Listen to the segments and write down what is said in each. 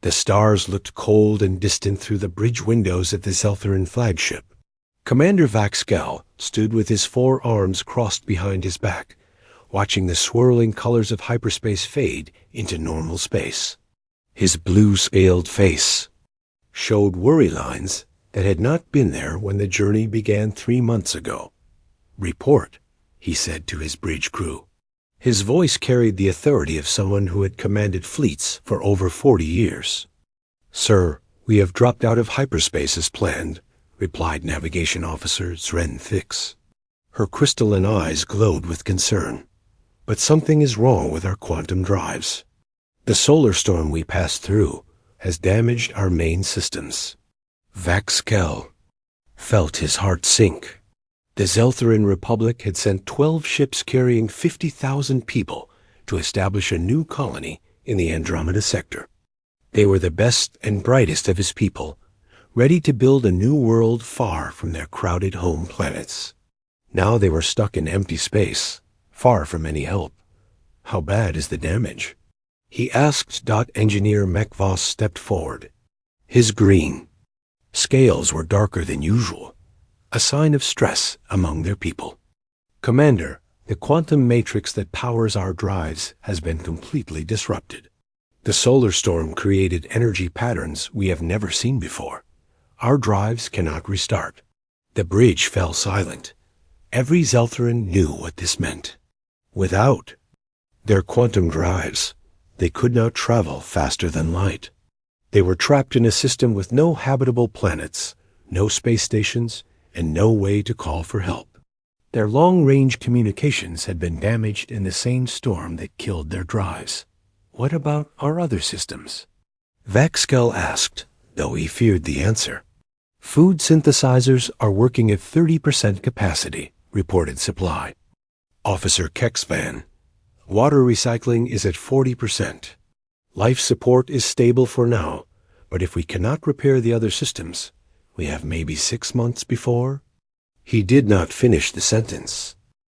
The stars looked cold and distant through the bridge windows of the Zeltheran flagship. Commander Vaxkel stood with his 4 arms crossed behind his back, watching the swirling colors of hyperspace fade into normal space. His blue-scaled face showed worry lines that had not been there when the journey began 3 months ago. "Report," he said to his bridge crew. His voice carried the authority of someone who had commanded fleets for over 40 years. "Sir, we have dropped out of hyperspace as planned," replied Navigation Officer Zren Thix. Her crystalline eyes glowed with concern. "But something is wrong with our quantum drives. The solar storm we passed through has damaged our main systems." Vaxkel felt his heart sink. The Zeltheran Republic had sent 12 ships carrying 50,000 people to establish a new colony in the Andromeda sector. They were the best and brightest of his people, ready to build a new world far from their crowded home planets. Now they were stuck in empty space, far from any help. "How bad is the damage?" he asked. Engineer Mekvoss stepped forward. His green scales were darker than usual, a sign of stress among their people. "Commander, the quantum matrix that powers our drives has been completely disrupted. The solar storm created energy patterns we have never seen before. Our drives cannot restart." The bridge fell silent. Every Zeltheran knew what this meant. Without their quantum drives, they could not travel faster than light. They were trapped in a system with no habitable planets, no space stations, and no way to call for help. Their long-range communications had been damaged in the same storm that killed their drives. "What about our other systems?" Vaxkel asked, though he feared the answer. "Food synthesizers are working at 30% capacity," reported Supply. Officer Kexvan, "Water recycling is at 40%. Life support is stable for now, but if we cannot repair the other systems, we have maybe 6 months before." He did not finish the sentence.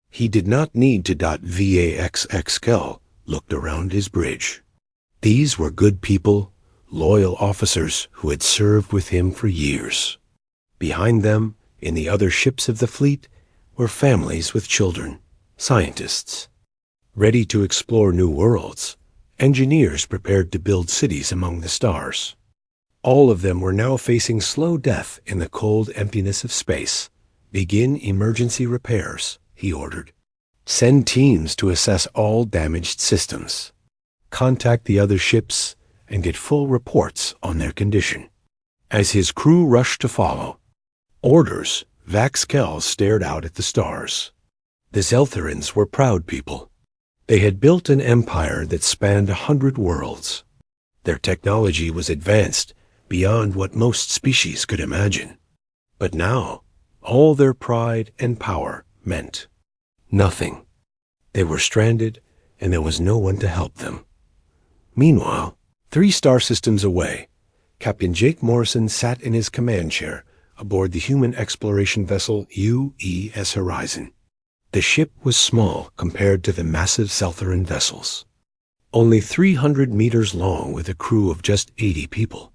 He did not need to. Vaxkel looked around his bridge. These were good people, loyal officers who had served with him for years. Behind them, in the other ships of the fleet, were families with children, scientists, ready to explore new worlds, engineers prepared to build cities among the stars. All of them were now facing slow death in the cold emptiness of space. "Begin emergency repairs," he ordered. "Send teams to assess all damaged systems. Contact the other ships and get full reports on their condition." As his crew rushed to follow orders, Vaxkel stared out at the stars. The Zeltherans were proud people. They had built an empire that spanned 100 worlds. Their technology was advanced beyond what most species could imagine. But now, all their pride and power meant nothing. They were stranded, and there was no one to help them. Meanwhile, 3 star systems away, Captain Jake Morrison sat in his command chair aboard the human exploration vessel UES Horizon. The ship was small compared to the massive Zeltheran vessels, only 300 meters long with a crew of just 80 people.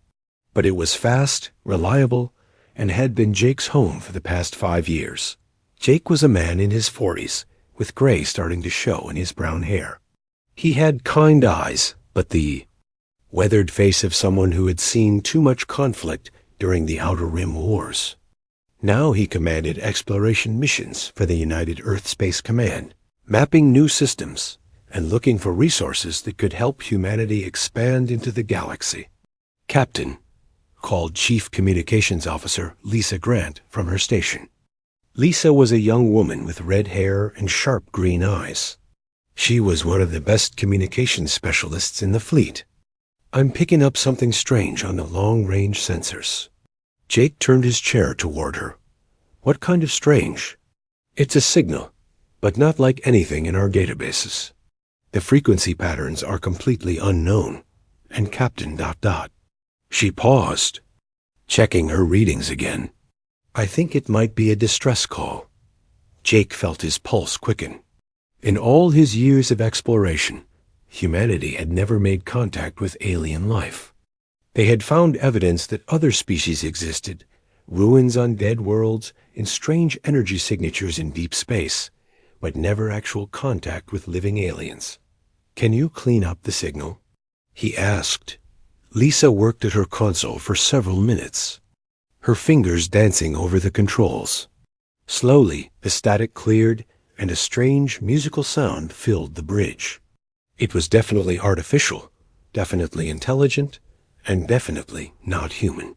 But it was fast, reliable, and had been Jake's home for the past 5 years. Jake was a man in his 40s, with gray starting to show in his brown hair. He had kind eyes, but the weathered face of someone who had seen too much conflict during the Outer Rim Wars. Now he commanded exploration missions for the United Earth Space Command, mapping new systems and looking for resources that could help humanity expand into the galaxy. "Captain," called Chief Communications Officer Lisa Grant from her station. Lisa was a young woman with red hair and sharp green eyes. She was one of the best communications specialists in the fleet. "I'm picking up something strange on the long-range sensors." Jake turned his chair toward her. "What kind of strange?" "It's a signal, but not like anything in our databases. The frequency patterns are completely unknown, and Captain ... She paused, checking her readings again. "I think it might be a distress call." Jake felt his pulse quicken. In all his years of exploration, humanity had never made contact with alien life. They had found evidence that other species existed, ruins on dead worlds and strange energy signatures in deep space, but never actual contact with living aliens. "Can you clean up the signal?" he asked. Lisa worked at her console for several minutes, her fingers dancing over the controls. Slowly, the static cleared, and a strange musical sound filled the bridge. It was definitely artificial, definitely intelligent, and definitely not human.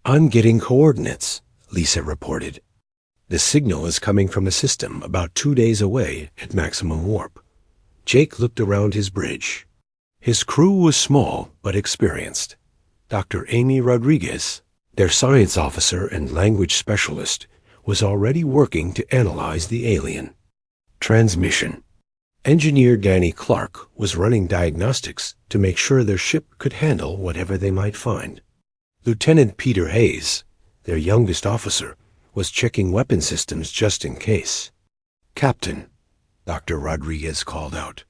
"I'm getting coordinates," Lisa reported. "The signal is coming from a system about 2 days away at maximum warp." Jake looked around his bridge. His crew was small but experienced. Dr. Amy Rodriguez, their science officer and language specialist, was already working to analyze the alien. Transmission. Engineer Danny Clark was running diagnostics to make sure their ship could handle whatever they might find. Lieutenant Peter Hayes, their youngest officer, was checking weapon systems just in case. "Captain," Dr. Rodriguez called out.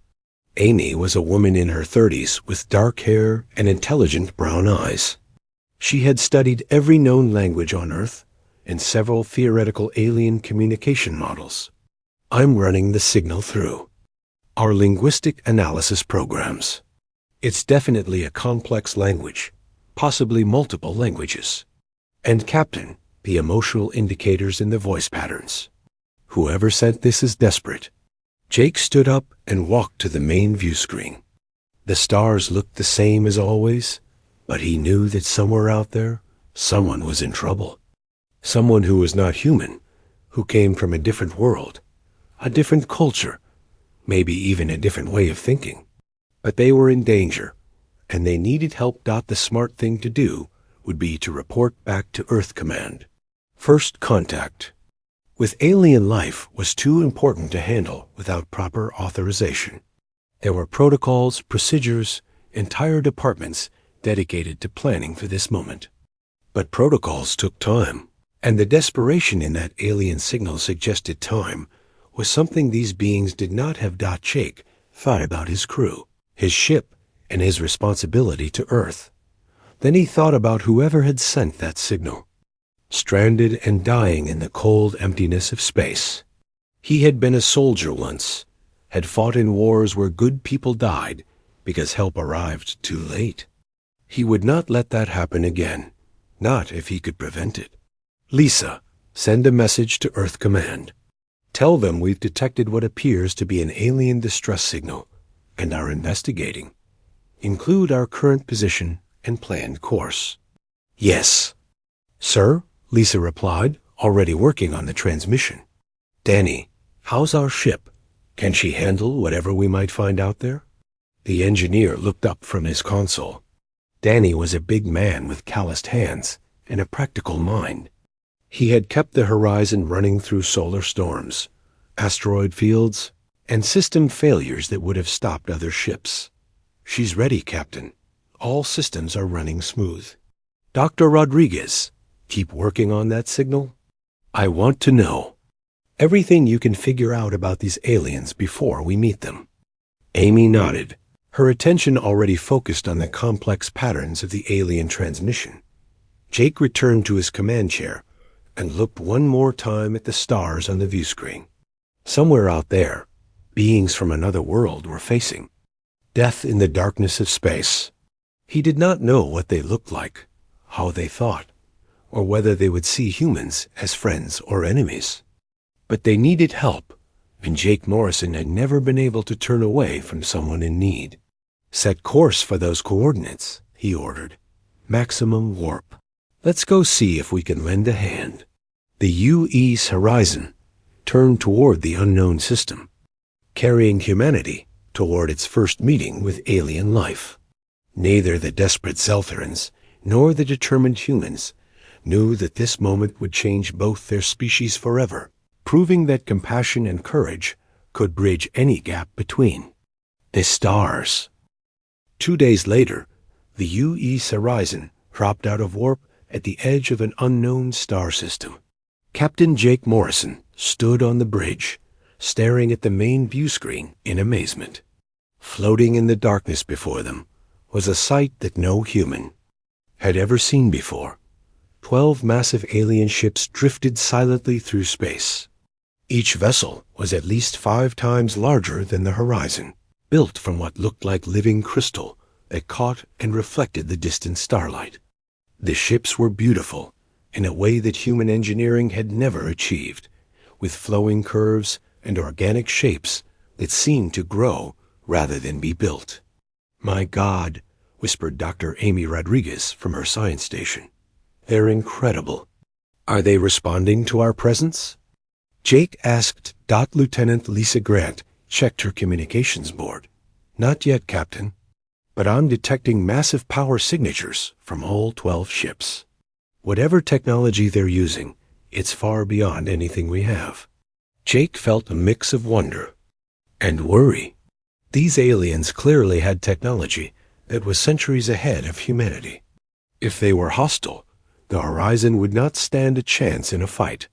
Amy was a woman in her 30s with dark hair and intelligent brown eyes. She had studied every known language on Earth and several theoretical alien communication models. "I'm running the signal through our linguistic analysis programs. It's definitely a complex language, possibly multiple languages. And Captain, the emotional indicators in the voice patterns. Whoever sent this is desperate." Jake stood up and walked to the main view screen. The stars looked the same as always, but he knew that somewhere out there, someone was in trouble. Someone who was not human, who came from a different world, a different culture, maybe even a different way of thinking. But they were in danger, and they needed help. The smart thing to do would be to report back to Earth Command. First contact with alien life was too important to handle without proper authorization. There were protocols, procedures, entire departments dedicated to planning for this moment. But protocols took time, and the desperation in that alien signal suggested time was something these beings did not have. Jake thought about his crew, his ship, and his responsibility to Earth. Then he thought about whoever had sent that signal, stranded and dying in the cold emptiness of space. He had been a soldier once, had fought in wars where good people died because help arrived too late. He would not let that happen again, not if he could prevent it. "Lisa, send a message to Earth Command. Tell them we've detected what appears to be an alien distress signal and are investigating. Include our current position and planned course." "Yes, sir," Lisa replied, already working on the transmission. "Danny, how's our ship? Can she handle whatever we might find out there?" The engineer looked up from his console. Danny was a big man with calloused hands and a practical mind. He had kept the horizon running through solar storms, asteroid fields, and system failures that would have stopped other ships. "She's ready, Captain. All systems are running smooth." "Dr. Rodriguez, keep working on that signal. I want to know everything you can figure out about these aliens before we meet them." Amy nodded, her attention already focused on the complex patterns of the alien transmission. Jake returned to his command chair and looked one more time at the stars on the view screen. Somewhere out there, beings from another world were facing death in the darkness of space. He did not know what they looked like, how they thought, or whether they would see humans as friends or enemies. But they needed help, and Jake Morrison had never been able to turn away from someone in need. "Set course for those coordinates," he ordered. "Maximum warp. Let's go see if we can lend a hand." The UE's horizon turned toward the unknown system, carrying humanity toward its first meeting with alien life. Neither the desperate Zeltherans nor the determined humans knew that this moment would change both their species forever, proving that compassion and courage could bridge any gap between. The stars. 2 days later, the UE's horizon dropped out of warp at the edge of an unknown star system. Captain Jake Morrison stood on the bridge, staring at the main view screen in amazement. Floating in the darkness before them was a sight that no human, had ever seen before. 12 massive alien ships drifted silently through space. Each vessel was at least 5 times larger than the horizon, built from what looked like living crystal that caught and reflected the distant starlight. The ships were beautiful in a way that human engineering had never achieved, with flowing curves and organic shapes that seemed to grow rather than be built. "My God," whispered Dr. Amy Rodriguez from her science station. "They're incredible. Are they responding to our presence?" Jake asked. Lieutenant Lisa Grant checked her communications board. "Not yet, Captain, but I'm detecting massive power signatures from all 12 ships. Whatever technology they're using, it's far beyond anything we have." Jake felt a mix of wonder and worry. These aliens clearly had technology that was centuries ahead of humanity. If they were hostile, the horizon would not stand a chance in a fight.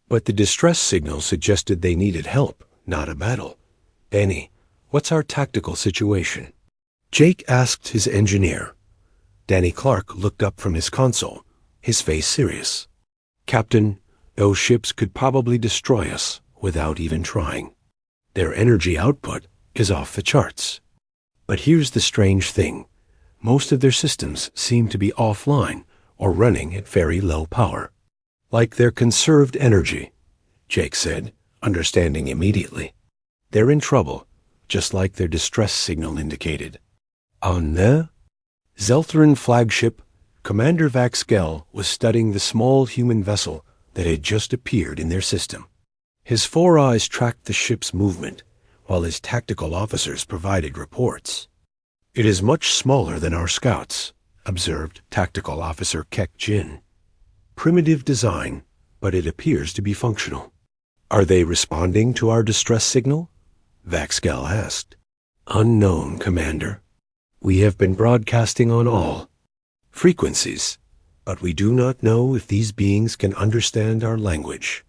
But the distress signal suggested they needed help, not a battle. "Danny, what's our tactical situation?" Jake asked his engineer. Danny Clark looked up from his console, his face serious. "Captain, those ships could probably destroy us without even trying. Their energy output is off the charts. But here's the strange thing. Most of their systems seem to be offline or running at very low power. Like they're conserved energy," Jake said, understanding immediately. "They're in trouble, just like their distress signal indicated." On the Zeltheran flagship, Commander Vaxgel was studying the small human vessel that had just appeared in their system. His 4 eyes tracked the ship's movement, while his tactical officers provided reports. "It is much smaller than our scouts," observed Tactical Officer Kek Jin. "Primitive design, but it appears to be functional." "Are they responding to our distress signal?" Vaxgel asked. "Unknown, Commander. We have been broadcasting on all frequencies, but we do not know if these beings can understand our language."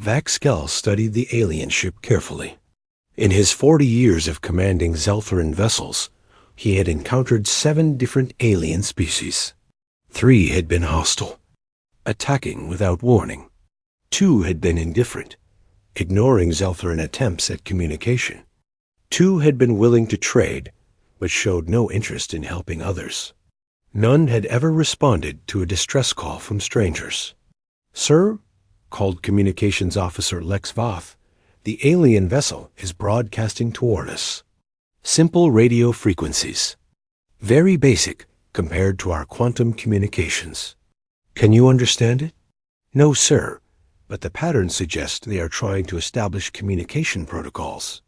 Vaxgel studied the alien ship carefully. In his 40 years of commanding Zeltheran vessels, he had encountered 7 different alien species. 3 had been hostile, attacking without warning. 2 had been indifferent, ignoring Zeltheran attempts at communication. 2 had been willing to trade, but showed no interest in helping others. None had ever responded to a distress call from strangers. "Sir," called Communications Officer Lex Voth, "the alien vessel is broadcasting toward us. Simple radio frequencies. Very basic compared to our quantum communications. Can you understand it?" "No, sir, but the patterns suggest they are trying to establish communication protocols."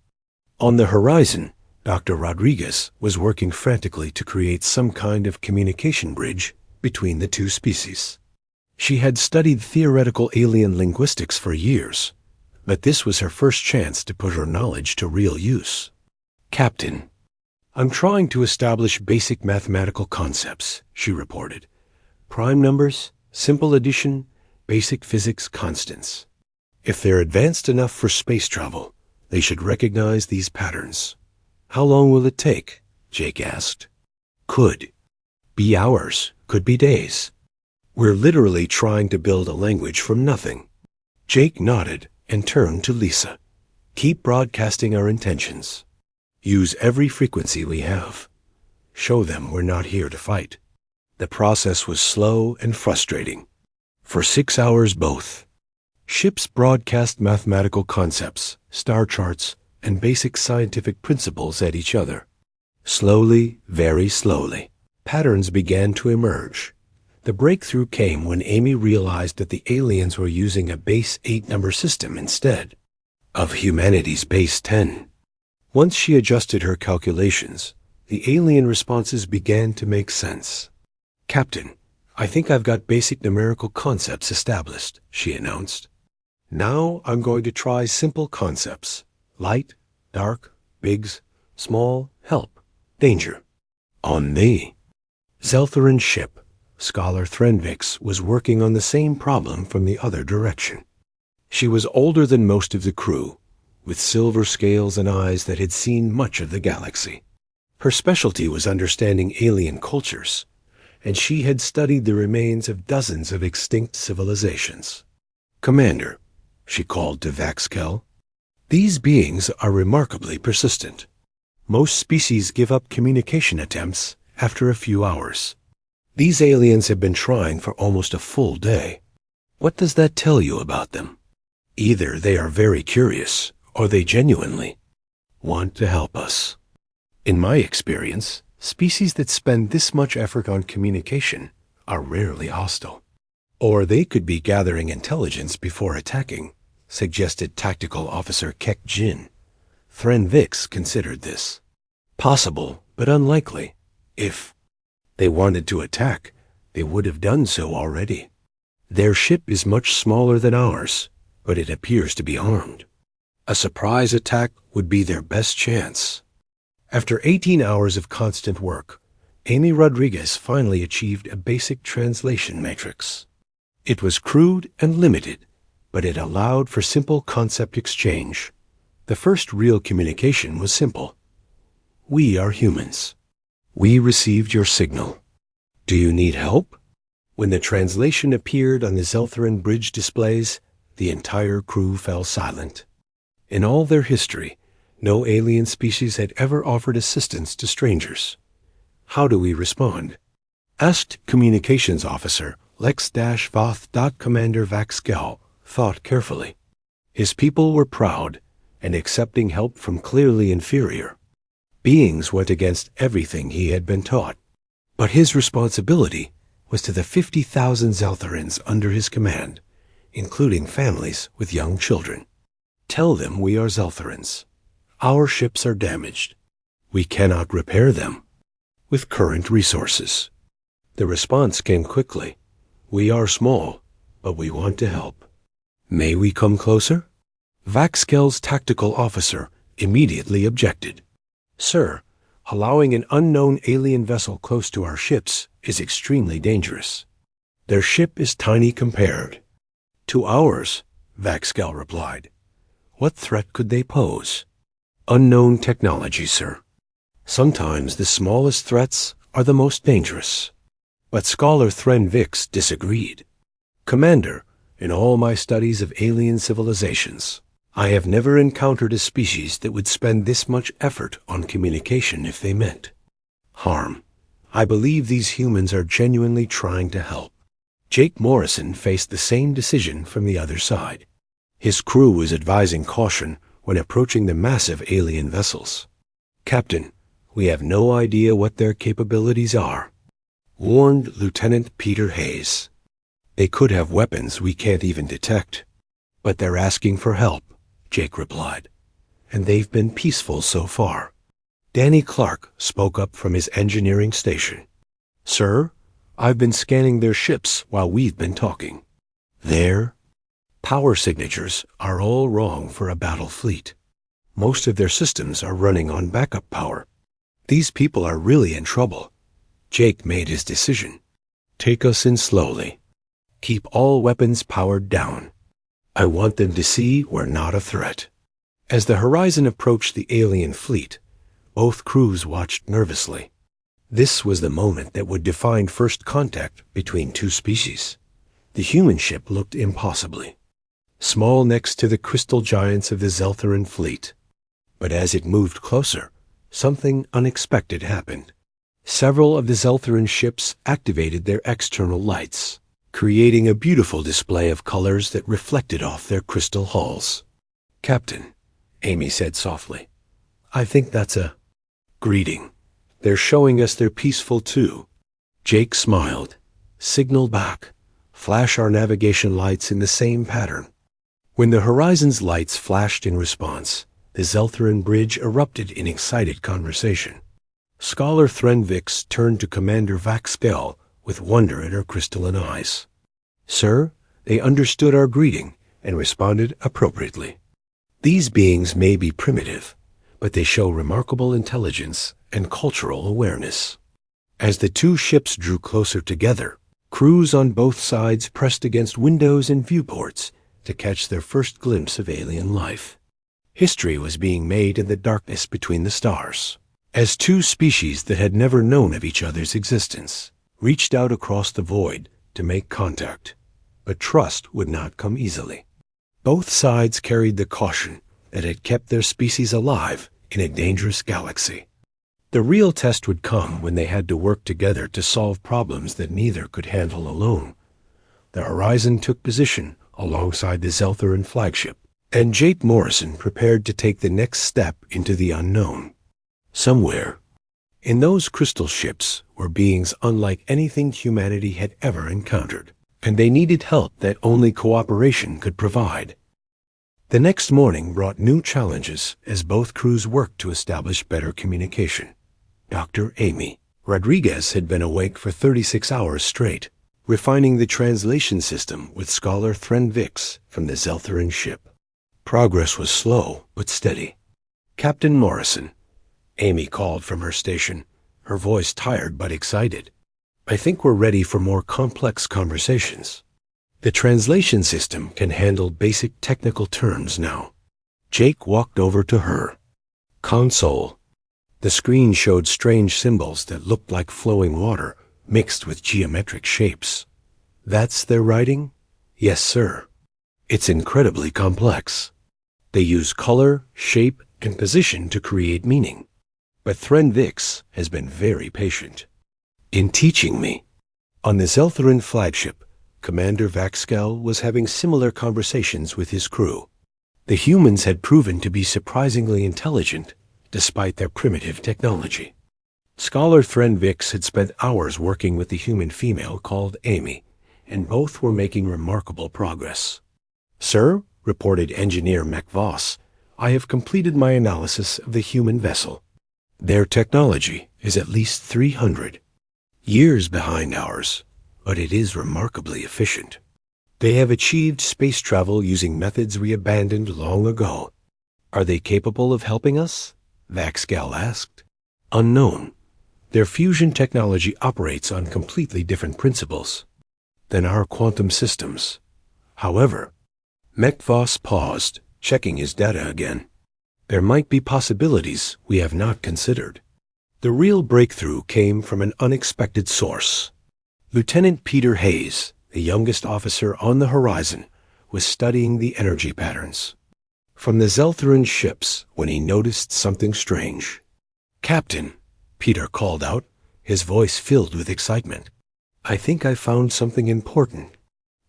On the horizon, Dr. Rodriguez was working frantically to create some kind of communication bridge between the 2 species. She had studied theoretical alien linguistics for years, but this was her first chance to put her knowledge to real use. "Captain, I'm trying to establish basic mathematical concepts," she reported. "Prime numbers, simple addition, basic physics constants. If they're advanced enough for space travel, they should recognize these patterns." "How long will it take?" Jake asked. "Could be hours, could be days. We're literally trying to build a language from nothing." Jake nodded and turned to Lisa. "Keep broadcasting our intentions. Use every frequency we have. Show them we're not here to fight." The process was slow and frustrating. For 6 hours both ships broadcast mathematical concepts, star charts, and basic scientific principles at each other. Slowly, very slowly, patterns began to emerge. The breakthrough came when Amy realized that the aliens were using a base 8 number system instead of humanity's base 10. Once she adjusted her calculations, the alien responses began to make sense. "Captain, I think I've got basic numerical concepts established," she announced. "Now I'm going to try simple concepts. Light, dark, bigs, small, help, danger." On the Zeltheran ship, Scholar Threnvix was working on the same problem from the other direction. She was older than most of the crew, with silver scales and eyes that had seen much of the galaxy. Her specialty was understanding alien cultures. and she had studied the remains of dozens of extinct civilizations. "Commander," she called to Vaxkel, "these beings are remarkably persistent. Most species give up communication attempts after a few hours. These aliens have been trying for almost a full day. What does that tell you about them? Either they are very curious, or they genuinely want to help us. In my experience, species that spend this much effort on communication are rarely hostile. Or they could be gathering intelligence before attacking," suggested Tactical Officer Kek Jin. Thren Vix considered this. Possible, but unlikely. If they wanted to attack, they would have done so already. Their ship is much smaller than ours, but it appears to be armed. A surprise attack would be their best chance. After 18 hours of constant work, Amy Rodriguez finally achieved a basic translation matrix. It was crude and limited, but it allowed for simple concept exchange. The first real communication was simple. "We are humans. We received your signal. Do you need help?" When the translation appeared on the Zeltheran bridge displays, the entire crew fell silent. In all their history, no alien species had ever offered assistance to strangers. "How do we respond?" asked Communications Officer Lex-Voth. Commander Vaxkel thought carefully. His people were proud and accepting help from clearly inferior beings went against everything he had been taught. But his responsibility was to the 50,000 Zeltherans under his command, including families with young children. "Tell them we are Zeltherans. Our ships are damaged. We cannot repair them with current resources." The response came quickly. "We are small, but we want to help. May we come closer?" Vaxkel's tactical officer immediately objected. "Sir, allowing an unknown alien vessel close to our ships is extremely dangerous. Their ship is tiny compared to ours," Vaxkel replied. "What threat could they pose?" "Unknown technology, sir. Sometimes the smallest threats are the most dangerous." But Scholar Thren Vix disagreed. "Commander, in all my studies of alien civilizations, I have never encountered a species that would spend this much effort on communication if they meant harm. I believe these humans are genuinely trying to help." Jake Morrison faced the same decision from the other side. His crew was advising caution when approaching the massive alien vessels. "Captain, we have no idea what their capabilities are," warned Lieutenant Peter Hayes. "They could have weapons we can't even detect." "But they're asking for help," Jake replied, "and they've been peaceful so far." Danny Clark spoke up from his engineering station. "Sir, I've been scanning their ships while we've been talking. Their power signatures are all wrong for a battle fleet. Most of their systems are running on backup power. These people are really in trouble." Jake made his decision. "Take us in slowly. Keep all weapons powered down. I want them to see we're not a threat." As the horizon approached the alien fleet, both crews watched nervously. This was the moment that would define first contact between two species. The human ship looked impossibly small next to the crystal giants of the Zeltheran fleet. But as it moved closer, something unexpected happened. Several of the Zeltheran ships activated their external lights, creating a beautiful display of colors that reflected off their crystal hulls. "Captain," Amy said softly, "I think that's a greeting. They're showing us they're peaceful too." Jake smiled. "Signal back. Flash our navigation lights in the same pattern." When the horizon's lights flashed in response, the Zeltheran bridge erupted in excited conversation. Scholar Thren Vix turned to Commander Vaxkel with wonder in her crystalline eyes. "Sir, they understood our greeting and responded appropriately. These beings may be primitive, but they show remarkable intelligence and cultural awareness." As the two ships drew closer together, crews on both sides pressed against windows and viewports to catch their first glimpse of alien life. History was being made in the darkness between the stars, as two species that had never known of each other's existence reached out across the void to make contact, but trust would not come easily. Both sides carried the caution that had kept their species alive in a dangerous galaxy. The real test would come when they had to work together to solve problems that neither could handle alone. The Horizon took position alongside the Zeltheran flagship, and Jake Morrison prepared to take the next step into the unknown. Somewhere in those crystal ships were beings unlike anything humanity had ever encountered, and they needed help that only cooperation could provide. The next morning brought new challenges as both crews worked to establish better communication. Dr. Amy Rodriguez had been awake for 36 hours straight, refining the translation system with scholar Thren Vix from the Zeltheran ship. Progress was slow but steady. Captain Morrison, Amy called from her station, her voice tired but excited. I think we're ready for more complex conversations. The translation system can handle basic technical terms now. Jake walked over to her. Console. The screen showed strange symbols that looked like flowing water mixed with geometric shapes. That's their writing? Yes, sir. It's incredibly complex. They use color, shape, and position to create meaning. But Thren Vix has been very patient in teaching me. On the Zeltheran flagship, Commander Vaxkel was having similar conversations with his crew. The humans had proven to be surprisingly intelligent, despite their primitive technology. Scholar Thren Vix had spent hours working with the human female called Amy, and both were making remarkable progress. Sir, reported Engineer McVoss, I have completed my analysis of the human vessel. Their technology is at least 300 years behind ours, but it is remarkably efficient. They have achieved space travel using methods we abandoned long ago. Are they capable of helping us? Vaxgal asked. Unknown. Their fusion technology operates on completely different principles than our quantum systems. However, McVoss paused, checking his data again. There might be possibilities we have not considered. The real breakthrough came from an unexpected source. Lieutenant Peter Hayes, the youngest officer on the Horizon, was studying the energy patterns from the Zeltheran ships when he noticed something strange. Captain, Peter called out, his voice filled with excitement. I think I found something important.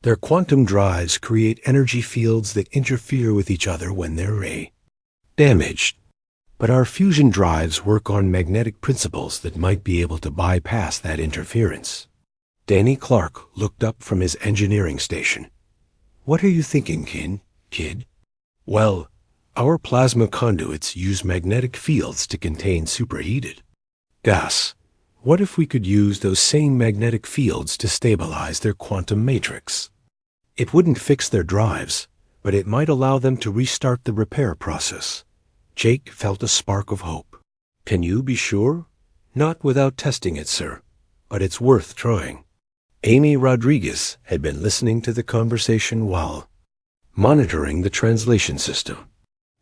Their quantum drives create energy fields that interfere with each other when they're damaged. But our fusion drives work on magnetic principles that might be able to bypass that interference. Danny Clark looked up from his engineering station. What are you thinking, kid? Well, our plasma conduits use magnetic fields to contain superheated gas. What if we could use those same magnetic fields to stabilize their quantum matrix? It wouldn't fix their drives, but it might allow them to restart the repair process. Jake felt a spark of hope. Can you be sure? Not without testing it, sir, but it's worth trying. Amy Rodriguez had been listening to the conversation while monitoring the translation system.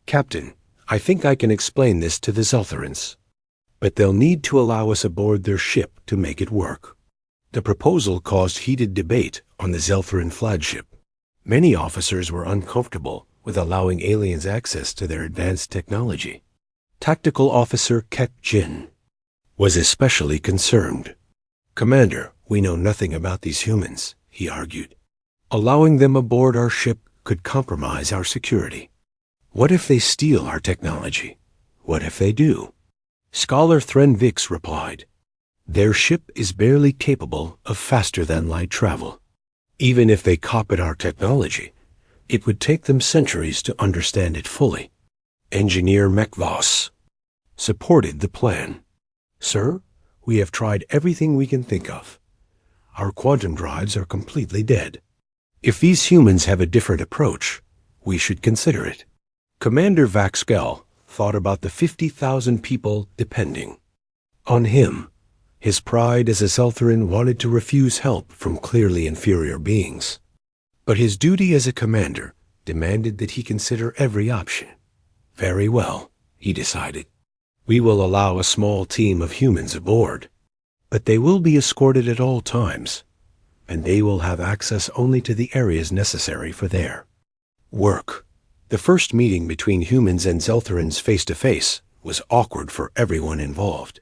Captain, I think I can explain this to the Zeltherans, but they'll need to allow us aboard their ship to make it work. The proposal caused heated debate on the Zeltheran flagship. Many officers were uncomfortable with allowing aliens access to their advanced technology. Tactical Officer Ket Jin was especially concerned. Commander, we know nothing about these humans, he argued. Allowing them aboard our ship could compromise our security. What if they steal our technology? What if they do? Scholar Thren Vix replied, their ship is barely capable of faster-than-light travel. Even if they copied our technology, it would take them centuries to understand it fully. Engineer McVoss supported the plan. Sir, we have tried everything we can think of. Our quantum drives are completely dead. If these humans have a different approach, we should consider it. Commander Vaxkel thought about the 50,000 people depending on him. His pride as a Zeltheran wanted to refuse help from clearly inferior beings. But his duty as a commander demanded that he consider every option. Very well, he decided. We will allow a small team of humans aboard. but they will be escorted at all times, and they will have access only to the areas necessary for their work. The first meeting between humans and Zeltherans face-to-face was awkward for everyone involved.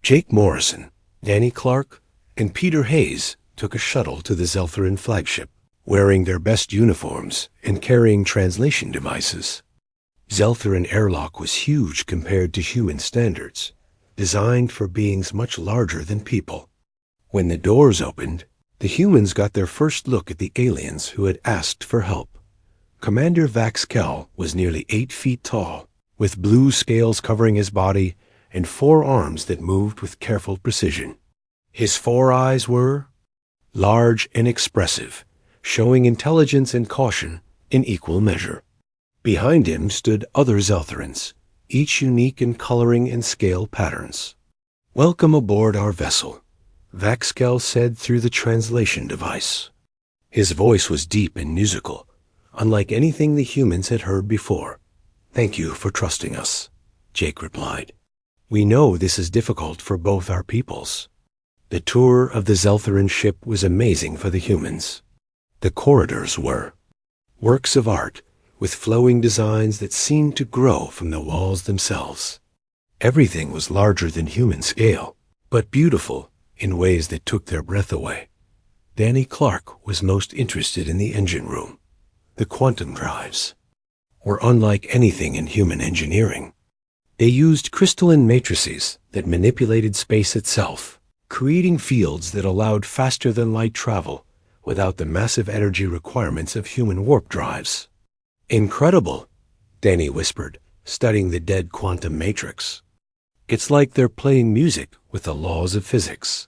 Jake Morrison, Danny Clark, and Peter Hayes took a shuttle to the Zeltheran flagship, wearing their best uniforms and carrying translation devices. Zeltheran airlock was huge compared to human standards, designed for beings much larger than people. When the doors opened, the humans got their first look at the aliens who had asked for help. Commander Vaxkel was nearly 8 feet tall, with blue scales covering his body and 4 arms that moved with careful precision. His 4 eyes were large and expressive, showing intelligence and caution in equal measure. Behind him stood other Zeltherans, each unique in coloring and scale patterns. "Welcome aboard our vessel," Vaxkel said through the translation device. His voice was deep and musical, unlike anything the humans had heard before. "Thank you for trusting us," Jake replied. "We know this is difficult for both our peoples." The tour of the Zeltheran ship was amazing for the humans. The corridors were works of art, with flowing designs that seemed to grow from the walls themselves. Everything was larger than human scale, but beautiful in ways that took their breath away. Danny Clark was most interested in the engine room. The quantum drives were unlike anything in human engineering. They used crystalline matrices that manipulated space itself, creating fields that allowed faster-than-light travel without the massive energy requirements of human warp drives. "Incredible," Danny whispered, studying the dead quantum matrix. "It's like they're playing music with the laws of physics."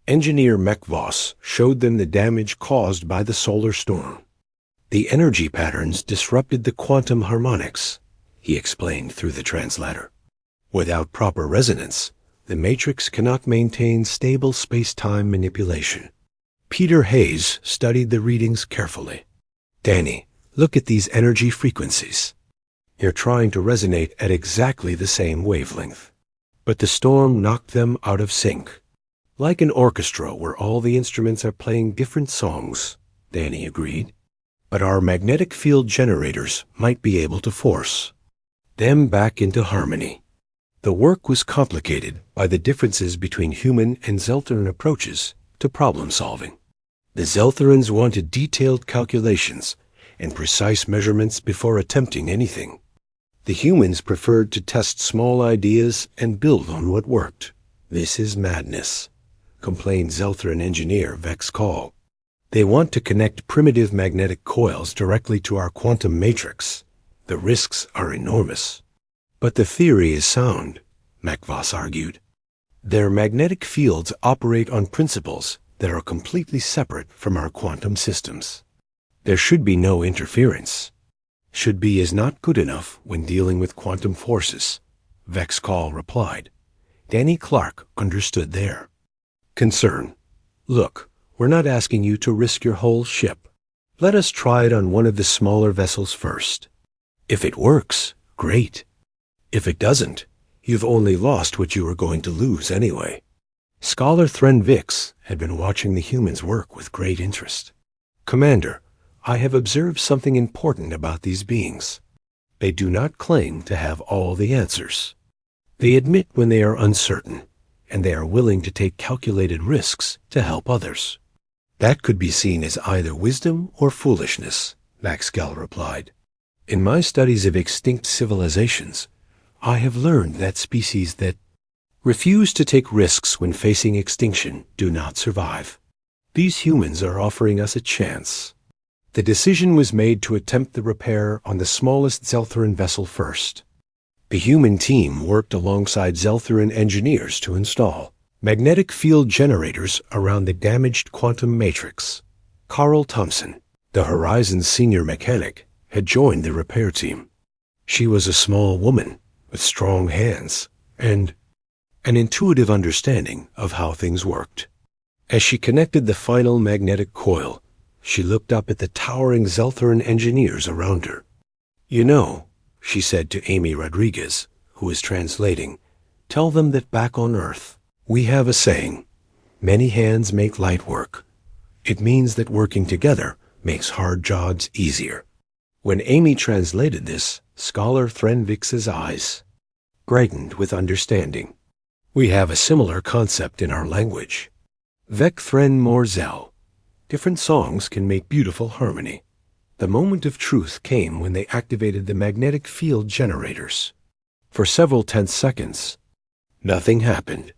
Engineer Mekvoss showed them the damage caused by the solar storm. "The energy patterns disrupted the quantum harmonics," he explained through the translator. "Without proper resonance, the matrix cannot maintain stable space-time manipulation." Peter Hayes studied the readings carefully. "Danny, look at these energy frequencies. They're trying to resonate at exactly the same wavelength. But the storm knocked them out of sync. Like an orchestra where all the instruments are playing different songs," Danny agreed. "But our magnetic field generators might be able to force them back into harmony." The work was complicated by the differences between human and Zeltheran approaches to problem solving. The Zeltherans wanted detailed calculations and precise measurements before attempting anything. The humans preferred to test small ideas and build on what worked. "This is madness," complained Zeltheran engineer Vex Call. "They want to connect primitive magnetic coils directly to our quantum matrix. The risks are enormous." "But the theory is sound," Mekvoss argued. "Their magnetic fields operate on principles that are completely separate from our quantum systems. There should be no interference." "Should be is not good enough when dealing with quantum forces," Vex Call replied. Danny Clark understood their concern. "Look, we're not asking you to risk your whole ship. Let us try it on one of the smaller vessels first. If it works, great. If it doesn't, you've only lost what you were going to lose anyway." Scholar Thren Vix had been watching the humans work with great interest. "Commander, I have observed something important about these beings. They do not claim to have all the answers. They admit when they are uncertain, and they are willing to take calculated risks to help others." "That could be seen as either wisdom or foolishness," Vaxkel replied. "In my studies of extinct civilizations, I have learned that species that refuse to take risks when facing extinction do not survive. These humans are offering us a chance." The decision was made to attempt the repair on the smallest Zeltheran vessel first. The human team worked alongside Zeltheran engineers to install magnetic field generators around the damaged quantum matrix. Carl Thompson, the Horizon's senior mechanic, had joined the repair team. She was a small woman with strong hands and an intuitive understanding of how things worked. As she connected the final magnetic coil, she looked up at the towering Zeltheran engineers around her. "You know," she said to Amy Rodriguez, who was translating, "tell them that back on Earth, we have a saying, Many hands make light work. It means that working together makes hard jobs easier. When Amy translated this, Scholar Threnvik's eyes brightened with understanding. We have a similar concept in our language. Vek Thren Morzel. Different songs can make beautiful harmony. The moment of truth came when they activated the magnetic field generators. For several tense seconds, nothing happened.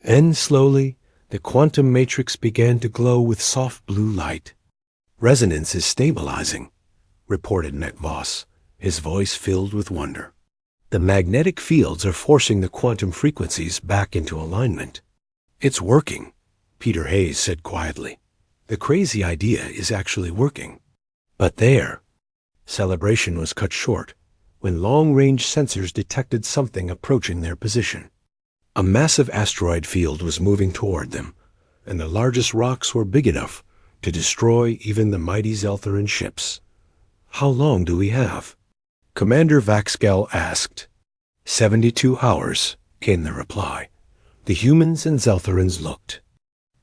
Then slowly, the quantum matrix began to glow with soft blue light. Resonance is stabilizing, reported Netvoss, his voice filled with wonder. The magnetic fields are forcing the quantum frequencies back into alignment. It's working, Peter Hayes said quietly. The crazy idea is actually working. But there, celebration was cut short when long-range sensors detected something approaching their position. A massive asteroid field was moving toward them, and the largest rocks were big enough to destroy even the mighty Zeltheran ships. How long do we have? Commander Vaxgel asked. 72 hours, came the reply. The humans and Zeltherans looked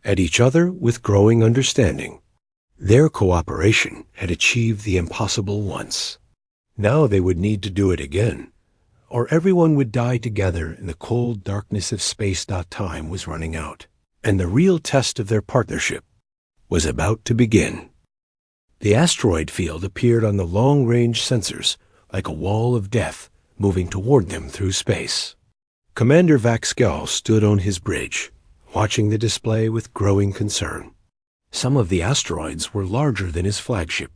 at each other with growing understanding. Their cooperation had achieved the impossible once. Now they would need to do it again, or everyone would die together in the cold darkness of space. Time was running out, and the real test of their partnership was about to begin. The asteroid field appeared on the long-range sensors like a wall of death moving toward them through space. Commander Vaxgel stood on his bridge, watching the display with growing concern. Some of the asteroids were larger than his flagship,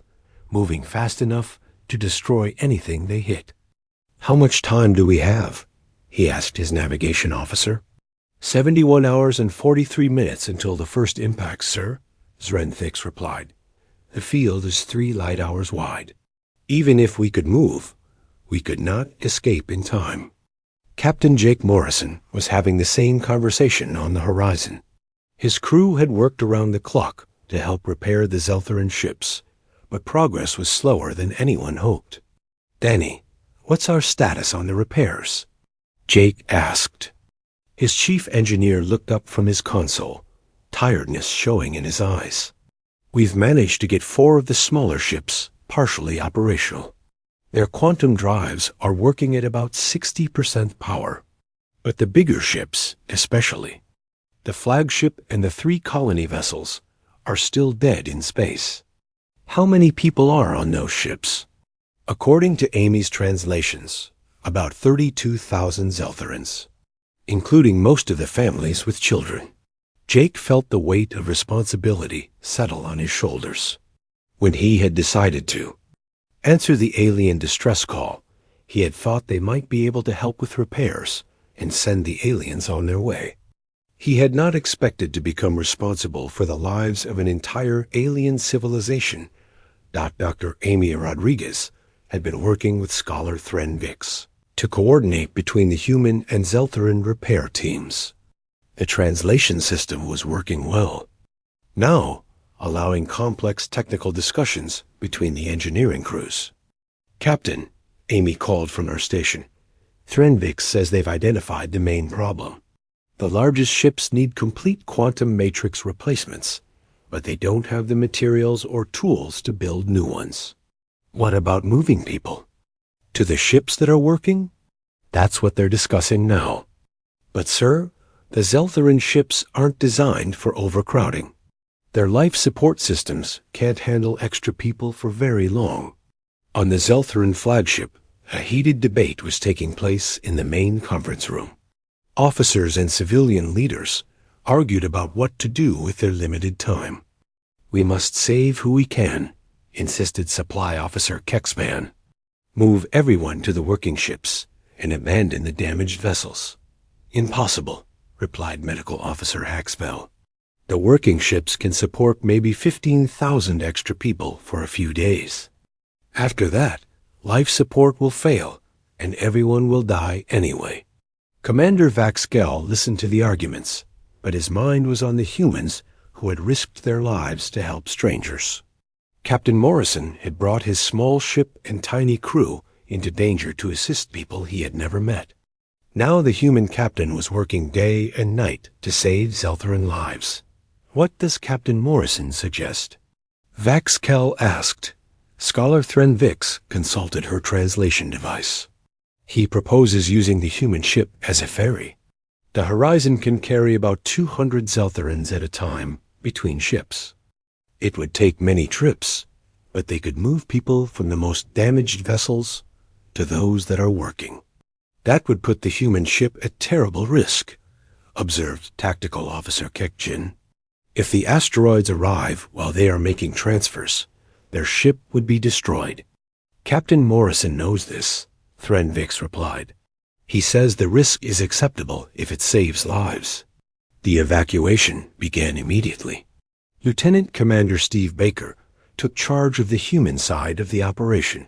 moving fast enough to destroy anything they hit. How much time do we have? He asked his navigation officer. 71 hours and 43 minutes until the first impact, sir, Zrenthix replied. The field is 3 light hours wide. Even if we could move, we could not escape in time. Captain Jake Morrison was having the same conversation on the horizon. His crew had worked around the clock to help repair the Zeltheran ships, but progress was slower than anyone hoped. Danny, what's our status on the repairs? Jake asked. His chief engineer looked up from his console, tiredness showing in his eyes. We've managed to get 4 of the smaller ships partially operational. Their quantum drives are working at about 60% power. But the bigger ships, especially, the flagship and the 3 colony vessels, are still dead in space. How many people are on those ships? According to Amy's translations, about 32,000 Zeltherans, including most of the families with children. Jake felt the weight of responsibility settle on his shoulders. When he had decided to answer the alien distress call, he had thought they might be able to help with repairs and send the aliens on their way. He had not expected to become responsible for the lives of an entire alien civilization. Dr. Amy Rodriguez had been working with Scholar Threnvix to coordinate between the human and Zeltheran repair teams. The translation system was working well, now allowing complex technical discussions between the engineering crews. Captain, Amy called from her station. Threnvix says they've identified the main problem. The largest ships need complete quantum matrix replacements, but they don't have the materials or tools to build new ones. What about moving people? To the ships that are working? That's what they're discussing now. But, sir, the Zeltheran ships aren't designed for overcrowding. Their life support systems can't handle extra people for very long. On the Zeltheran flagship, a heated debate was taking place in the main conference room. Officers and civilian leaders argued about what to do with their limited time. We must save who we can, insisted Supply Officer Kexman. Move everyone to the working ships and abandon the damaged vessels. Impossible, replied Medical Officer Haxfell. The working ships can support maybe 15,000 extra people for a few days. After that, life support will fail, and everyone will die anyway. Commander Vaxgel listened to the arguments, but his mind was on the humans who had risked their lives to help strangers. Captain Morrison had brought his small ship and tiny crew into danger to assist people he had never met. Now the human captain was working day and night to save Zeltheran lives. What does Captain Morrison suggest? Vaxkel asked. Scholar Thren Vix consulted her translation device. He proposes using the human ship as a ferry. The Horizon can carry about 200 Zeltharans at a time between ships. It would take many trips, but they could move people from the most damaged vessels to those that are working. That would put the human ship at terrible risk, observed Tactical Officer Kekjin. If the asteroids arrive while they are making transfers, their ship would be destroyed. Captain Morrison knows this, Thren Vix replied. He says the risk is acceptable if it saves lives. The evacuation began immediately. Lieutenant Commander Steve Baker took charge of the human side of the operation,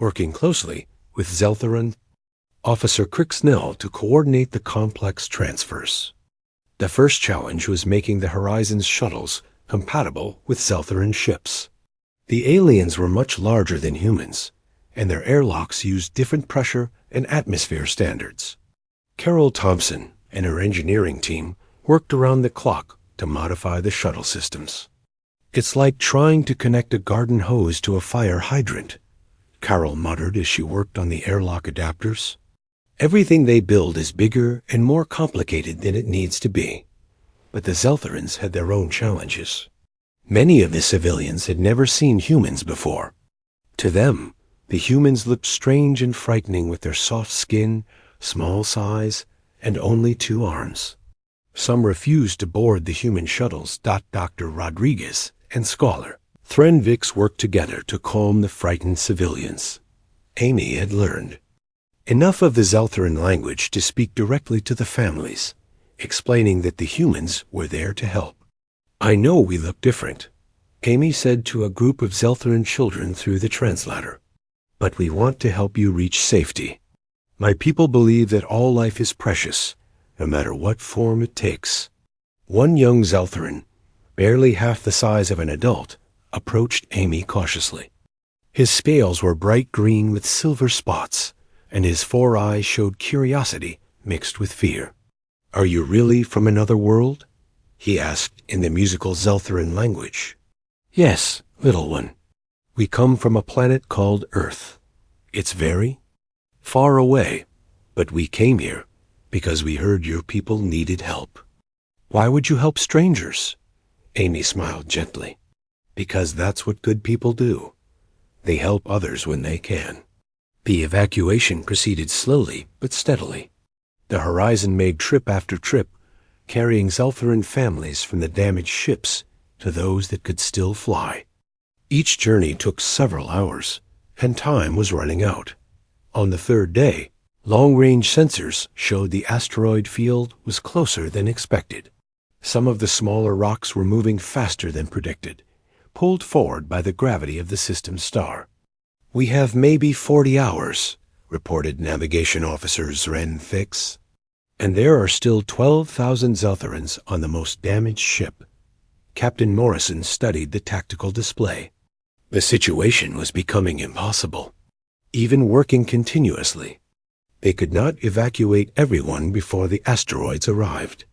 working closely with Zeltharan Officer Crixnell to coordinate the complex transfers. The first challenge was making the Horizon's shuttles compatible with Zeltharan ships. The aliens were much larger than humans, and their airlocks used different pressure and atmosphere standards. Carol Thompson and her engineering team worked around the clock to modify the shuttle systems. It's like trying to connect a garden hose to a fire hydrant, Carol muttered as she worked on the airlock adapters. Everything they build is bigger and more complicated than it needs to be. But the Zeltharans had their own challenges. Many of the civilians had never seen humans before. To them, the humans looked strange and frightening with their soft skin, small size, and only 2 arms. Some refused to board the human shuttles. Dr. Rodriguez and Scholar Thren Vix worked together to calm the frightened civilians. Amy had learned enough of the Zeltharan language to speak directly to the families, explaining that the humans were there to help. I know we look different, Amy said to a group of Zeltharan children through the translator, but we want to help you reach safety. My people believe that all life is precious, no matter what form it takes. One young Zeltharan, barely half the size of an adult, approached Amy cautiously. His scales were bright green with silver spots, and his 4 eyes showed curiosity mixed with fear. Are you really from another world? He asked in the musical Zeltharan language. Yes, little one. We come from a planet called Earth. It's very far away, but we came here because we heard your people needed help. Why would you help strangers? Amy smiled gently. Because that's what good people do. They help others when they can. The evacuation proceeded slowly but steadily. The Horizon made trip after trip, carrying Zeltharan families from the damaged ships to those that could still fly. Each journey took several hours, and time was running out. On the 3rd day, long-range sensors showed the asteroid field was closer than expected. Some of the smaller rocks were moving faster than predicted, pulled forward by the gravity of the system's star. We have maybe 40 hours, reported Navigation Officer Thren Vix. And there are still 12,000 Zeltharans on the most damaged ship. Captain Morrison studied the tactical display. The situation was becoming impossible. Even working continuously, they could not evacuate everyone before the asteroids arrived.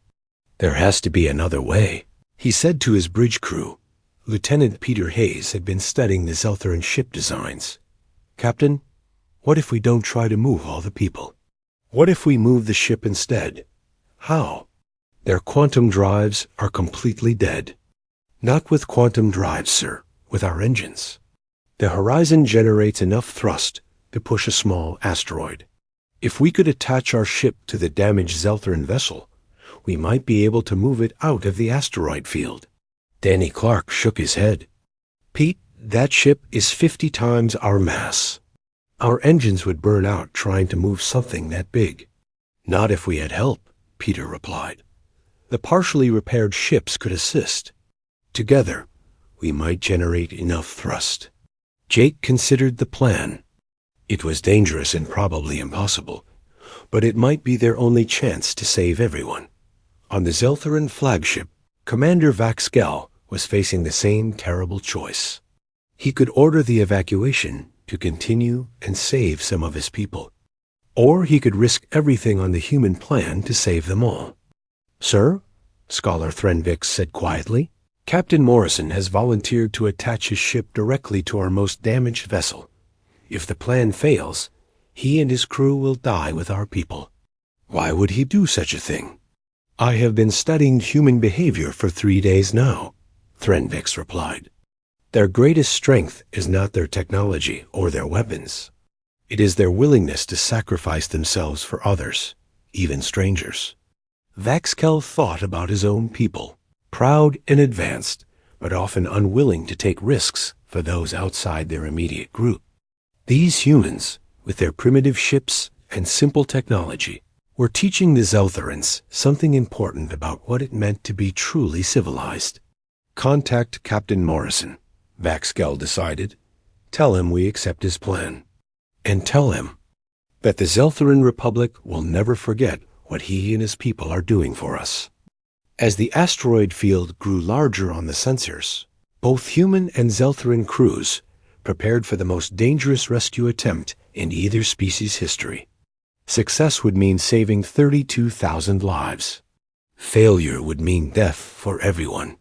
There has to be another way, he said to his bridge crew. Lieutenant Peter Hayes had been studying the Zeltharan ship designs. Captain, what if we don't try to move all the people? What if we move the ship instead? How? Their quantum drives are completely dead. Not with quantum drives, sir, with our engines. The Horizon generates enough thrust to push a small asteroid. If we could attach our ship to the damaged Zeltharan vessel, we might be able to move it out of the asteroid field. Danny Clark shook his head. Pete, that ship is 50 times our mass. Our engines would burn out trying to move something that big. Not if we had help, Peter replied. The partially repaired ships could assist. Together, we might generate enough thrust. Jake considered the plan. It was dangerous and probably impossible, but it might be their only chance to save everyone. On the Zeltharan flagship, Commander Vaxkel was facing the same terrible choice. He could order the evacuation to continue and save some of his people, or he could risk everything on the human plan to save them all. Sir, Scholar Threnvix said quietly. Captain Morrison has volunteered to attach his ship directly to our most damaged vessel. If the plan fails, he and his crew will die with our people. Why would he do such a thing? I have been studying human behavior for 3 days now, Threnvix replied. Their greatest strength is not their technology or their weapons. It is their willingness to sacrifice themselves for others, even strangers. Vaxkel thought about his own people, proud and advanced, but often unwilling to take risks for those outside their immediate group. These humans, with their primitive ships and simple technology, were teaching the Zeltherans something important about what it meant to be truly civilized. Contact Captain Morrison, Vaxkel decided. Tell him we accept his plan. And tell him that the Zeltheran Republic will never forget what he and his people are doing for us. As the asteroid field grew larger on the sensors, both human and Zeltheran crews prepared for the most dangerous rescue attempt in either species' history. Success would mean saving 32,000 lives. Failure would mean death for everyone.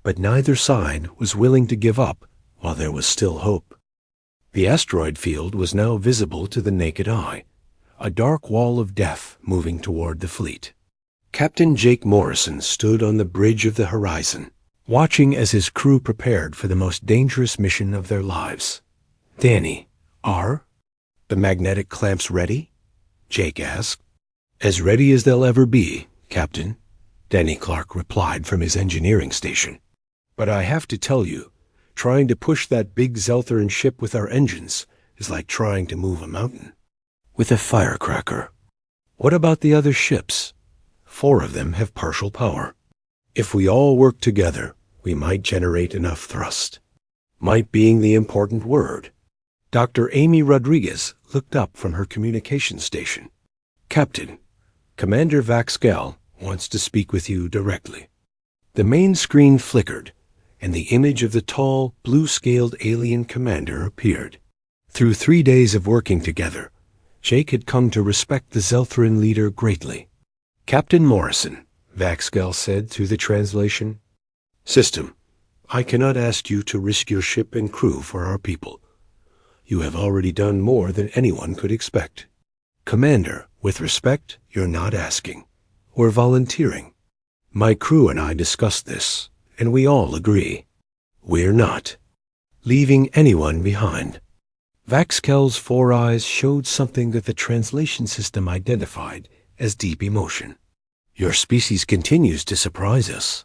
But neither side was willing to give up while there was still hope. The asteroid field was now visible to the naked eye, a dark wall of death moving toward the fleet. Captain Jake Morrison stood on the bridge of the horizon, watching as his crew prepared for the most dangerous mission of their lives. Danny, are the magnetic clamps ready? Jake asked. As ready as they'll ever be, Captain, Danny Clark replied from his engineering station. But I have to tell you, trying to push that big Zeltheran ship with our engines is like trying to move a mountain with a firecracker. What about the other ships? 4 of them have partial power. If we all work together, we might generate enough thrust. Might being the important word. Dr. Amy Rodriguez looked up from her communication station. Captain, Commander Vaxkel wants to speak with you directly. The main screen flickered, and the image of the tall, blue-scaled alien commander appeared. Through 3 days of working together, Jake had come to respect the Zeltheran leader greatly. Captain Morrison, Vaxkel said through the translation. System, I cannot ask you to risk your ship and crew for our people. You have already done more than anyone could expect. Commander, with respect, you're not asking. We're volunteering. My crew and I discussed this, and we all agree. We're not leaving anyone behind. Vaxkel's 4 eyes showed something that the translation system identified as deep emotion. Your species continues to surprise us.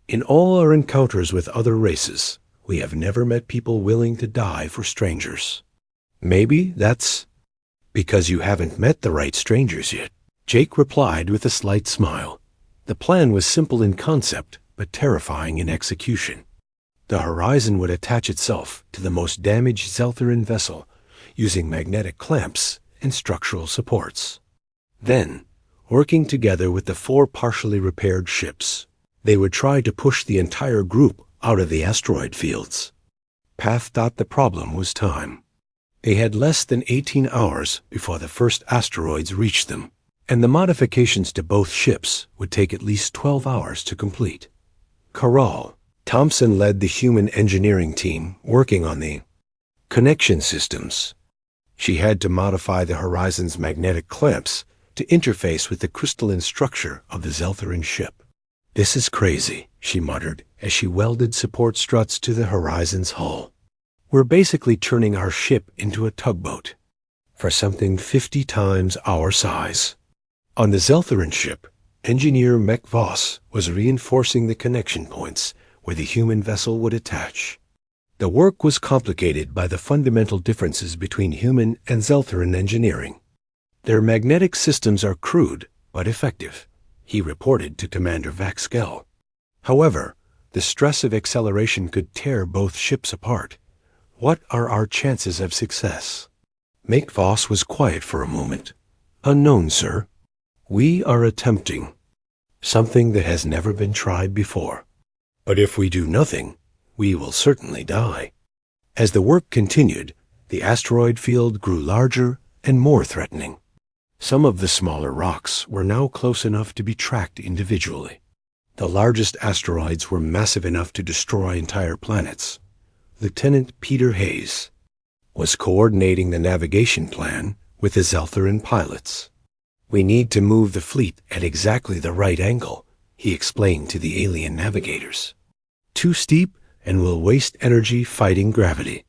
In all our encounters with other races, we have never met people willing to die for strangers. Maybe that's because you haven't met the right strangers yet, Jake replied with a slight smile. The plan was simple in concept, but terrifying in execution. The Horizon would attach itself to the most damaged Zeltheran vessel using magnetic clamps and structural supports. Then, working together with the 4 partially repaired ships, they would try to push the entire group out of the asteroid fields. Path thought the problem was time. They had less than 18 hours before the first asteroids reached them, and the modifications to both ships would take at least 12 hours to complete. Corral, Thompson led the human engineering team working on the connection systems. She had to modify the Horizon's magnetic clamps to interface with the crystalline structure of the Zeltheran ship. This is crazy, she muttered as she welded support struts to the Horizon's hull. We're basically turning our ship into a tugboat for something 50 times our size. On the Zeltheran ship, engineer Mech Voss was reinforcing the connection points where the human vessel would attach. The work was complicated by the fundamental differences between human and Zeltheran engineering. Their magnetic systems are crude but effective, he reported to Commander Vaxkel. However, the stress of acceleration could tear both ships apart. What are our chances of success? Mech Voss was quiet for a moment. Unknown, sir. We are attempting something that has never been tried before. But if we do nothing, we will certainly die. As the work continued, the asteroid field grew larger and more threatening. Some of the smaller rocks were now close enough to be tracked individually. The largest asteroids were massive enough to destroy entire planets. Lieutenant Peter Hayes was coordinating the navigation plan with the Zeltheran pilots. "We need to move the fleet at exactly the right angle," he explained to the alien navigators. "Too steep and we'll waste energy fighting gravity.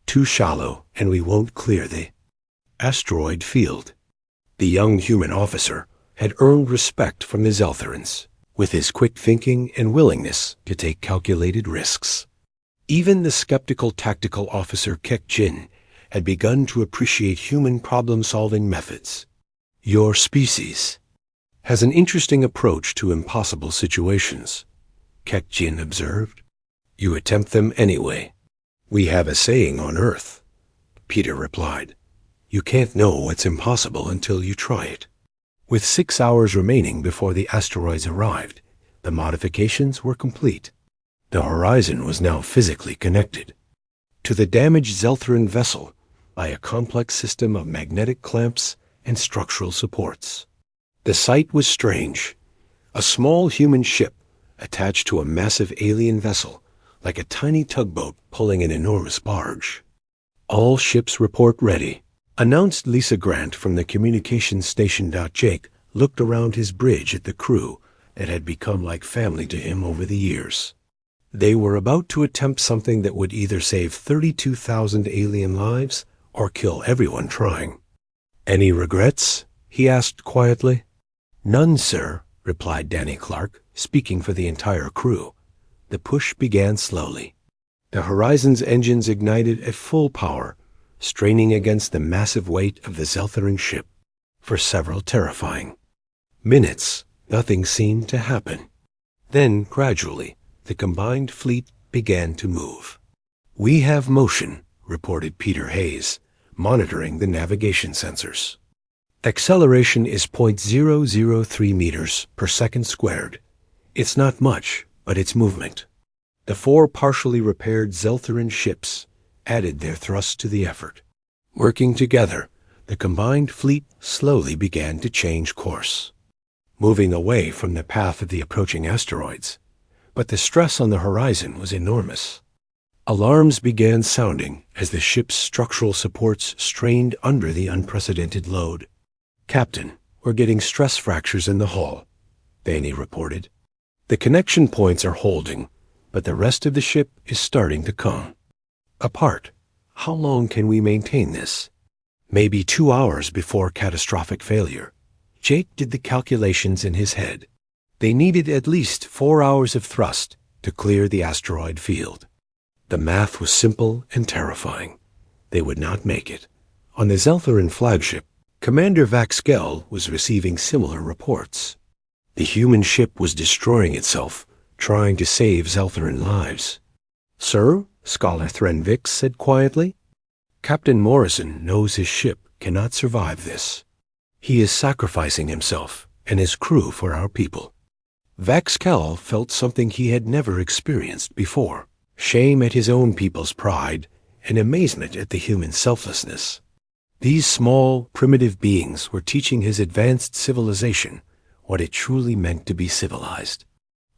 Too shallow and we won't clear the asteroid field." The young human officer had earned respect from the Zeltherans with his quick thinking and willingness to take calculated risks. Even the skeptical tactical officer Kek Jin had begun to appreciate human problem-solving methods. "Your species has an interesting approach to impossible situations," Kek Jin observed. "You attempt them anyway." "We have a saying on Earth," Peter replied. "You can't know what's impossible until you try it." With 6 hours remaining before the asteroids arrived, the modifications were complete. The horizon was now physically connected to the damaged Zeltheran vessel by a complex system of magnetic clamps and structural supports. The sight was strange. A small human ship attached to a massive alien vessel, like a tiny tugboat pulling an enormous barge. "All ships report ready," announced Lisa Grant from the communications station. Jake looked around his bridge at the crew that had become like family to him over the years. They were about to attempt something that would either save 32,000 alien lives or kill everyone trying. "Any regrets?" he asked quietly. "None, sir," replied Danny Clark, speaking for the entire crew. The push began slowly. The Horizon's engines ignited at full power, straining against the massive weight of the Zeltheran ship. For several terrifying minutes, nothing seemed to happen. Then, gradually, the combined fleet began to move. "We have motion," reported Peter Hayes, monitoring the navigation sensors. "Acceleration is 0.003 meters per second squared. It's not much, but it's movement." The 4 partially repaired Zeltheran ships added their thrust to the effort. Working together, the combined fleet slowly began to change course, moving away from the path of the approaching asteroids. But the stress on the horizon was enormous. Alarms began sounding as the ship's structural supports strained under the unprecedented load. "Captain, we're getting stress fractures in the hull," Danny reported. "The connection points are holding, but the rest of the ship is starting to come apart. How long can we maintain this?" "Maybe 2 hours before catastrophic failure." Jake did the calculations in his head. They needed at least 4 hours of thrust to clear the asteroid field. The math was simple and terrifying. They would not make it. On the Zeltheran flagship, Commander Vaxgel was receiving similar reports. The human ship was destroying itself, trying to save Zeltheran lives. "Sir," Scholar Threnvix said quietly, "Captain Morrison knows his ship cannot survive this. He is sacrificing himself and his crew for our people." Vaxgel felt something he had never experienced before: shame at his own people's pride and amazement at the human selflessness. These small, primitive beings were teaching his advanced civilization what it truly meant to be civilized.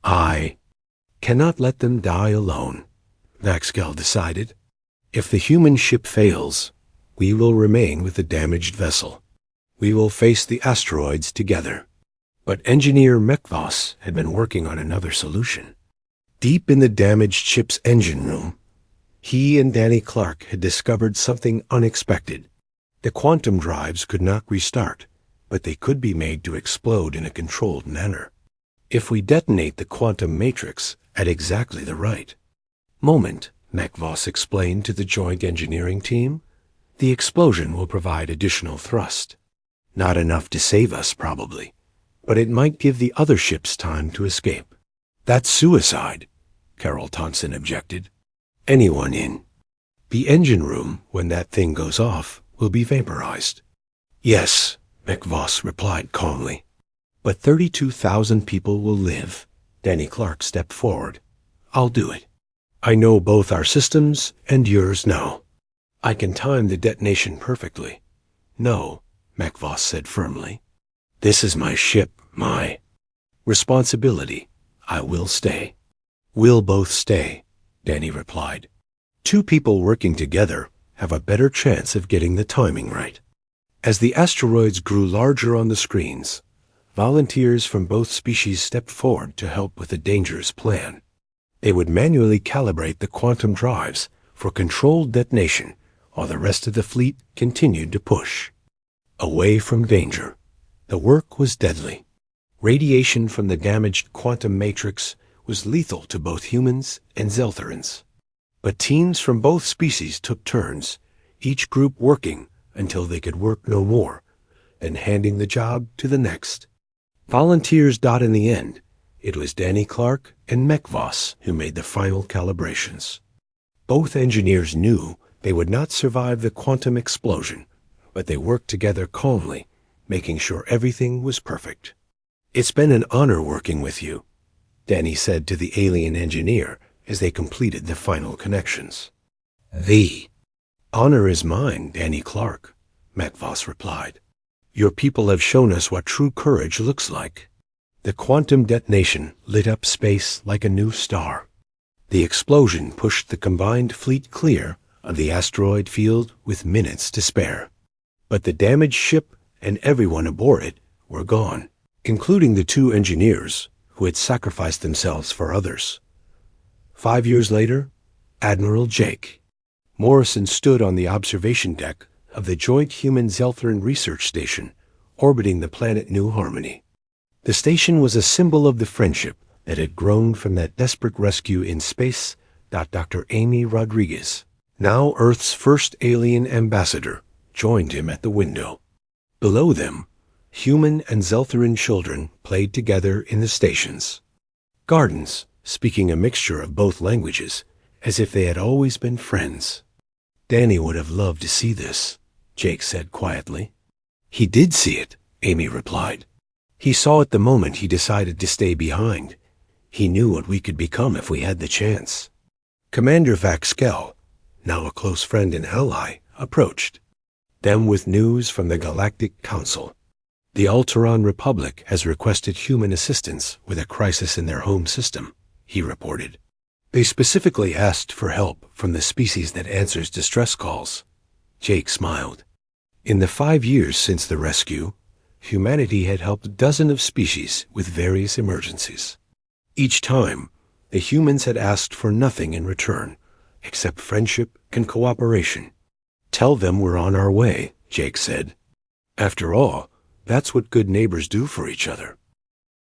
"I cannot let them die alone," Vaxgel decided. "If the human ship fails, we will remain with the damaged vessel. We will face the asteroids together." But engineer Mekvos had been working on another solution. Deep in the damaged ship's engine room, he and Danny Clark had discovered something unexpected. The quantum drives could not restart, but they could be made to explode in a controlled manner. "If we detonate the quantum matrix at exactly the right moment," Mekvos explained to the joint engineering team, "the explosion will provide additional thrust. Not enough to save us, probably, but it might give the other ships time to escape." "That's suicide," Carol Thompson objected. "Anyone in the engine room, when that thing goes off, will be vaporized." "Yes," Mekvos replied calmly. "But 32,000 people will live." Danny Clark stepped forward. "I'll do it. I know both our systems and yours now. I can time the detonation perfectly." "No," Mekvos said firmly. "This is my ship, my responsibility. I will stay. We'll both stay, Danny replied. Two people working together have a better chance of getting the timing right. As the asteroids grew larger on the screens, volunteers from both species stepped forward to help with a dangerous plan. They would manually calibrate the quantum drives for controlled detonation while the rest of the fleet continued to push. Away from danger. The work was deadly. Radiation from the damaged quantum matrix was lethal to both humans and Zeltherans. But teams from both species took turns, each group working until they could work no more, and handing the job to the next. Volunteers dot in the end. It was Danny Clark and Mekvoss who made the final calibrations. Both engineers knew they would not survive the quantum explosion, but they worked together calmly, making sure everything was perfect. It's been an honor working with you, Danny said to the alien engineer as they completed the final connections. The honor is mine, Danny Clark, Mekvoss replied. Your people have shown us what true courage looks like. The quantum detonation lit up space like a new star. The explosion pushed the combined fleet clear of the asteroid field with minutes to spare. But the damaged ship and everyone aboard it were gone, including the two engineers who had sacrificed themselves for others. 5 years later, Admiral Jake Morrison stood on the observation deck of the Joint Human Zeltheran Research Station orbiting the planet New Harmony. The station was a symbol of the friendship that had grown from that desperate rescue in space. Dr. Amy Rodriguez, now Earth's first alien ambassador, joined him at the window. Below them, human and Zeltheran children played together in the stations. Gardens, speaking a mixture of both languages, as if they had always been friends. Danny would have loved to see this, Jake said quietly. He did see it, Amy replied. He saw it the moment he decided to stay behind. He knew what we could become if we had the chance. Commander Vaxkel, now a close friend and ally, approached them with news from the Galactic Council. The Alteron Republic has requested human assistance with a crisis in their home system, he reported. They specifically asked for help from the species that answers distress calls. Jake smiled. In the 5 years since the rescue, humanity had helped dozens of species with various emergencies. Each time, the humans had asked for nothing in return, except friendship and cooperation. Tell them we're on our way, Jake said. After all, that's what good neighbors do for each other.